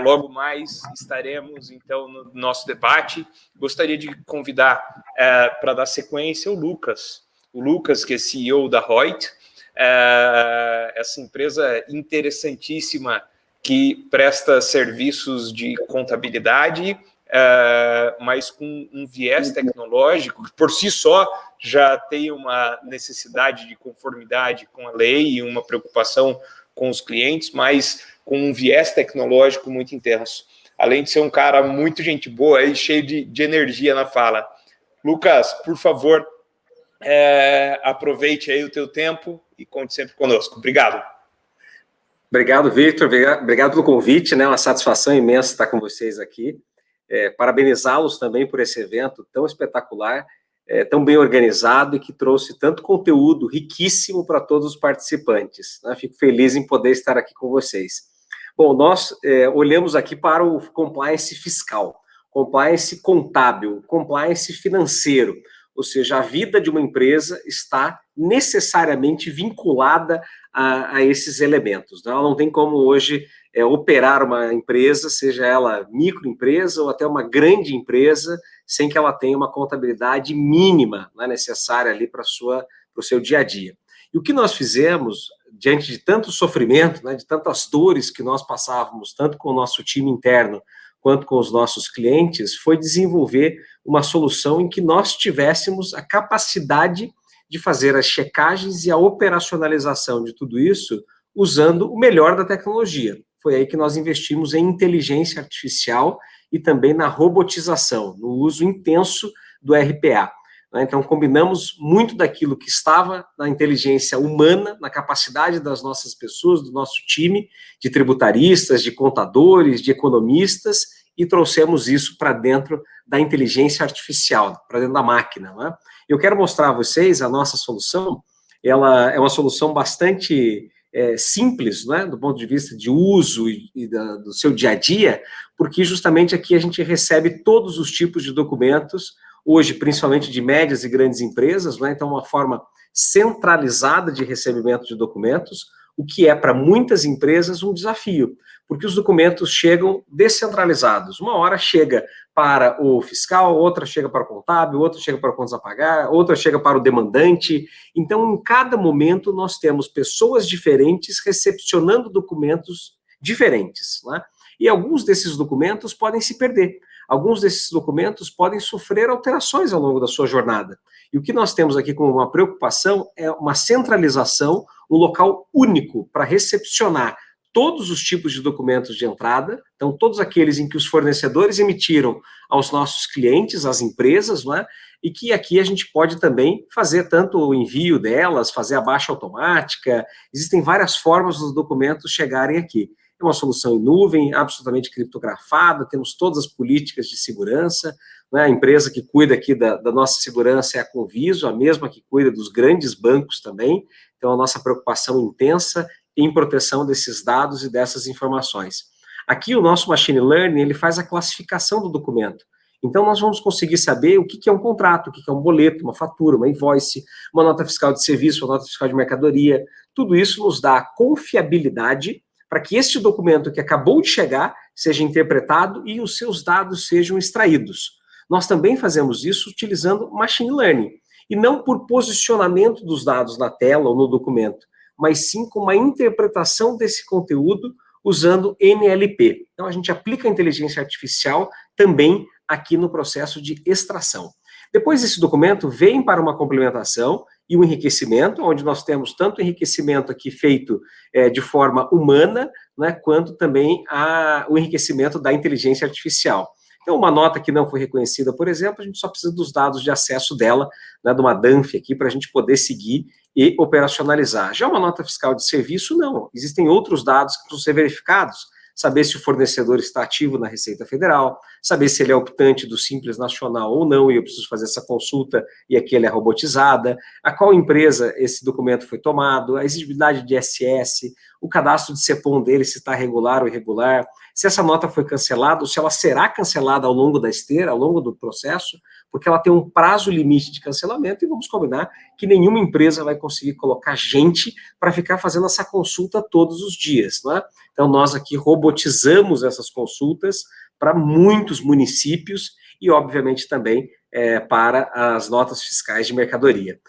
Logo mais estaremos, então, no nosso debate. Gostaria de convidar para dar sequência o Lucas, que é CEO da Reut, essa empresa interessantíssima que presta serviços de contabilidade, mas com um viés tecnológico, que por si só já tem uma necessidade de conformidade com a lei e uma preocupação com os clientes, mas com um viés tecnológico muito intenso. Além de ser um cara muito gente boa e cheio de energia na fala. Lucas, por favor, aproveite aí o teu tempo e conte sempre conosco. Obrigado. Obrigado, Victor. Obrigado pelo convite, né? Uma satisfação imensa estar com vocês aqui. Parabenizá-los também por esse evento tão espetacular, tão bem organizado e que trouxe tanto conteúdo riquíssimo para todos os participantes, né? Fico feliz em poder estar aqui com vocês. Bom, nós olhamos aqui para o compliance fiscal, compliance contábil, compliance financeiro, ou seja, a vida de uma empresa está necessariamente vinculada a esses elementos, né? Ela não tem como hoje operar uma empresa, seja ela microempresa ou até uma grande empresa, sem que ela tenha uma contabilidade mínima, né, necessária ali para o seu dia a dia. E o que nós fizemos, diante de tanto sofrimento, né, de tantas dores que nós passávamos, tanto com o nosso time interno, quanto com os nossos clientes, foi desenvolver uma solução em que nós tivéssemos a capacidade de fazer as checagens e a operacionalização de tudo isso usando o melhor da tecnologia. Foi aí que nós investimos em inteligência artificial e também na robotização, no uso intenso do RPA. Então, combinamos muito daquilo que estava na inteligência humana, na capacidade das nossas pessoas, do nosso time, de tributaristas, de contadores, de economistas, e trouxemos isso para dentro da inteligência artificial, para dentro da máquina, né? Eu quero mostrar a vocês a nossa solução. Ela é uma solução bastante simples, né, do ponto de vista de uso e do seu dia a dia, porque justamente aqui a gente recebe todos os tipos de documentos, hoje principalmente de médias e grandes empresas, né, então uma forma centralizada de recebimento de documentos, o que é para muitas empresas um desafio, porque os documentos chegam descentralizados. Uma hora chega para o fiscal, outra chega para o contábil, outra chega para contas a pagar, outra chega para o demandante. Então, em cada momento, nós temos pessoas diferentes recepcionando documentos diferentes, né? E alguns desses documentos podem se perder. Alguns desses documentos podem sofrer alterações ao longo da sua jornada. E o que nós temos aqui como uma preocupação é uma centralização, um local único para recepcionar todos os tipos de documentos de entrada, então todos aqueles em que os fornecedores emitiram aos nossos clientes, às empresas, não é? E que aqui a gente pode também fazer tanto o envio delas, fazer a baixa automática, existem várias formas dos documentos chegarem aqui. É uma solução em nuvem, absolutamente criptografada, temos todas as políticas de segurança, né? A empresa que cuida aqui da nossa segurança é a Conviso, a mesma que cuida dos grandes bancos também, então a nossa preocupação intensa em proteção desses dados e dessas informações. Aqui o nosso machine learning, ele faz a classificação do documento. Então nós vamos conseguir saber o que é um contrato, o que é um boleto, uma fatura, uma invoice, uma nota fiscal de serviço, uma nota fiscal de mercadoria. Tudo isso nos dá confiabilidade para que este documento que acabou de chegar seja interpretado e os seus dados sejam extraídos. Nós também fazemos isso utilizando machine learning, e não por posicionamento dos dados na tela ou no documento, mas sim com uma interpretação desse conteúdo usando NLP. Então, a gente aplica a inteligência artificial também aqui no processo de extração. Depois esse documento vem para uma complementação e um enriquecimento, onde nós temos tanto o enriquecimento aqui feito de forma humana, né, quanto também o enriquecimento da inteligência artificial. Então, uma nota que não foi reconhecida, por exemplo, a gente só precisa dos dados de acesso dela, né, de uma DANF aqui, para a gente poder seguir e operacionalizar. Já uma nota fiscal de serviço, não. Existem outros dados que precisam ser verificados. Saber se o fornecedor está ativo na Receita Federal, saber se ele é optante do Simples Nacional ou não, e eu preciso fazer essa consulta, e aqui ela é robotizada, a qual empresa esse documento foi tomado, a exigibilidade de SS, o cadastro de CEPOM dele, se está regular ou irregular, se essa nota foi cancelada, ou se ela será cancelada ao longo da esteira, ao longo do processo, porque ela tem um prazo limite de cancelamento, e vamos combinar que nenhuma empresa vai conseguir colocar gente para ficar fazendo essa consulta todos os dias, não é? Então, nós aqui robotizamos essas consultas para muitos municípios e, obviamente, também para as notas fiscais de mercadoria.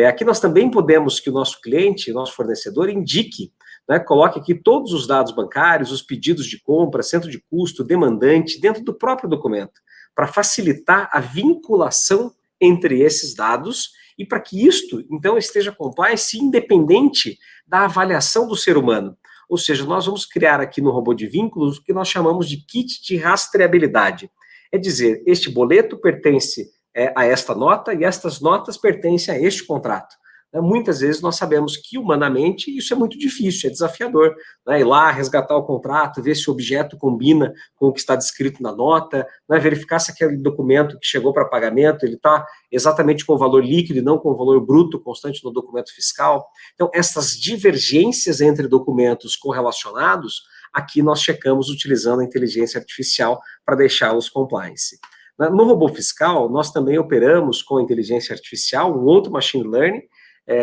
Aqui nós também podemos que o nosso cliente, o nosso fornecedor, indique, né, coloque aqui todos os dados bancários, os pedidos de compra, centro de custo, demandante, dentro do próprio documento, para facilitar a vinculação entre esses dados e para que isto, então, esteja compliance independente da avaliação do ser humano. Ou seja, nós vamos criar aqui no robô de vínculos o que nós chamamos de kit de rastreabilidade. É dizer, este boleto pertence a esta nota e estas notas pertencem a este contrato. Muitas vezes nós sabemos que humanamente isso é muito difícil, é desafiador, né? Ir lá, resgatar o contrato, ver se o objeto combina com o que está descrito na nota, né? Verificar se aquele documento que chegou para pagamento, ele está exatamente com o valor líquido e não com o valor bruto constante no documento fiscal. Então, essas divergências entre documentos correlacionados, aqui nós checamos utilizando a inteligência artificial para deixá-los compliance. No robô fiscal, nós também operamos com inteligência artificial, um outro machine learning,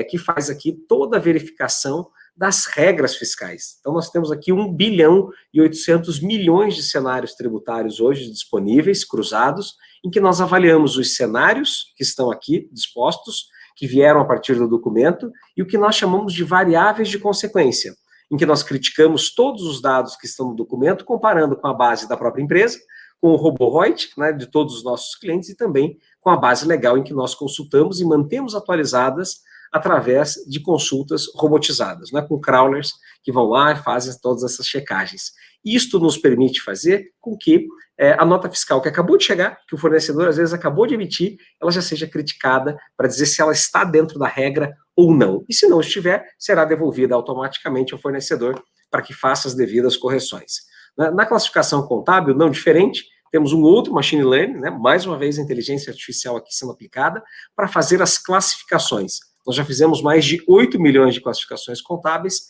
que faz aqui toda a verificação das regras fiscais. Então, nós temos aqui 1 bilhão e 800 milhões de cenários tributários hoje disponíveis, cruzados, em que nós avaliamos os cenários que estão aqui dispostos, que vieram a partir do documento, e o que nós chamamos de variáveis de consequência, em que nós criticamos todos os dados que estão no documento, comparando com a base da própria empresa, com o robô Reut, né, de todos os nossos clientes, e também com a base legal em que nós consultamos e mantemos atualizadas através de consultas robotizadas, né, com crawlers que vão lá e fazem todas essas checagens. Isto nos permite fazer com que a nota fiscal que acabou de chegar, que o fornecedor às vezes acabou de emitir, ela já seja criticada para dizer se ela está dentro da regra ou não. E se não estiver, será devolvida automaticamente ao fornecedor para que faça as devidas correções. Na classificação contábil, não diferente, temos um outro machine learning, né, mais uma vez a inteligência artificial aqui sendo aplicada, para fazer as classificações. Nós já fizemos mais de 8 milhões de classificações contábeis,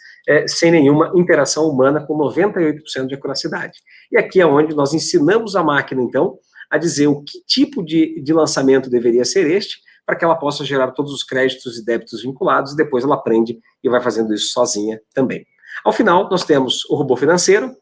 sem nenhuma interação humana, com 98% de acuracidade. E aqui é onde nós ensinamos a máquina, então, a dizer o que tipo de lançamento deveria ser este, para que ela possa gerar todos os créditos e débitos vinculados, e depois ela aprende e vai fazendo isso sozinha também. Ao final, nós temos o robô financeiro,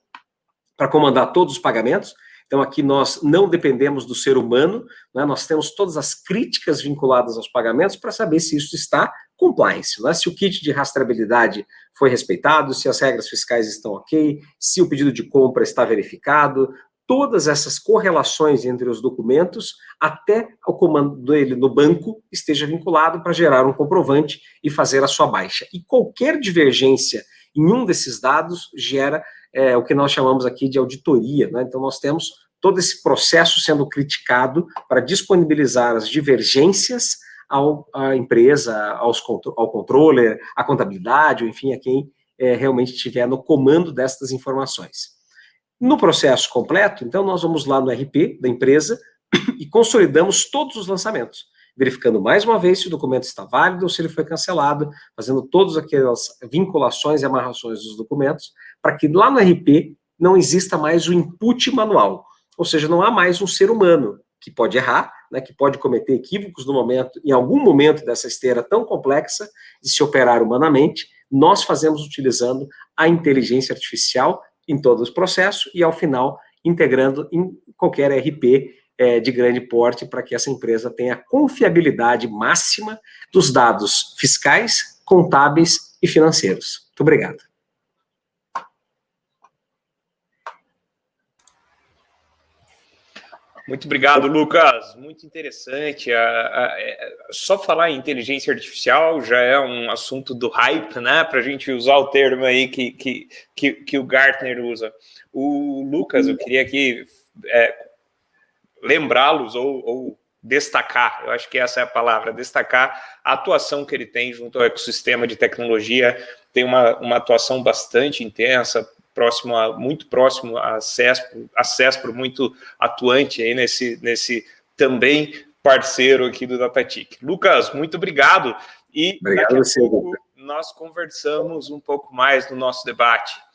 para comandar todos os pagamentos. Então, aqui nós não dependemos do ser humano, né? Nós temos todas as críticas vinculadas aos pagamentos para saber se isso está compliance, né? Se o kit de rastreabilidade foi respeitado, se as regras fiscais estão ok, se o pedido de compra está verificado, todas essas correlações entre os documentos, até o comando dele no banco esteja vinculado para gerar um comprovante e fazer a sua baixa. E qualquer divergência em um desses dados gera o que nós chamamos aqui de auditoria, né? Então, nós temos todo esse processo sendo criticado para disponibilizar as divergências à empresa, ao controller, à contabilidade, ou enfim, a quem realmente estiver no comando destas informações. No processo completo, então, nós vamos lá no RP da empresa e consolidamos todos os lançamentos, verificando mais uma vez se o documento está válido ou se ele foi cancelado, fazendo todas aquelas vinculações e amarrações dos documentos, para que lá no RP não exista mais o input manual, ou seja, não há mais um ser humano que pode errar, né, que pode cometer equívocos no momento, em algum momento dessa esteira tão complexa de se operar humanamente. Nós fazemos utilizando a inteligência artificial em todo o processo e, ao final, integrando em qualquer RP de grande porte para que essa empresa tenha confiabilidade máxima dos dados fiscais, contábeis e financeiros. Muito obrigado. Muito obrigado, Lucas. Muito interessante. Só falar em inteligência artificial já é um assunto do hype, né? Para a gente usar o termo aí que o Gartner usa. O Lucas, eu queria aqui lembrá-los ou destacar, eu acho que essa é a palavra, destacar a atuação que ele tem junto ao ecossistema de tecnologia. Tem uma atuação bastante intensa, muito próximo à CESPRO, muito atuante aí nesse também parceiro aqui do Datatic. Lucas, muito obrigado. E obrigado a você, nós conversamos um pouco mais no nosso debate.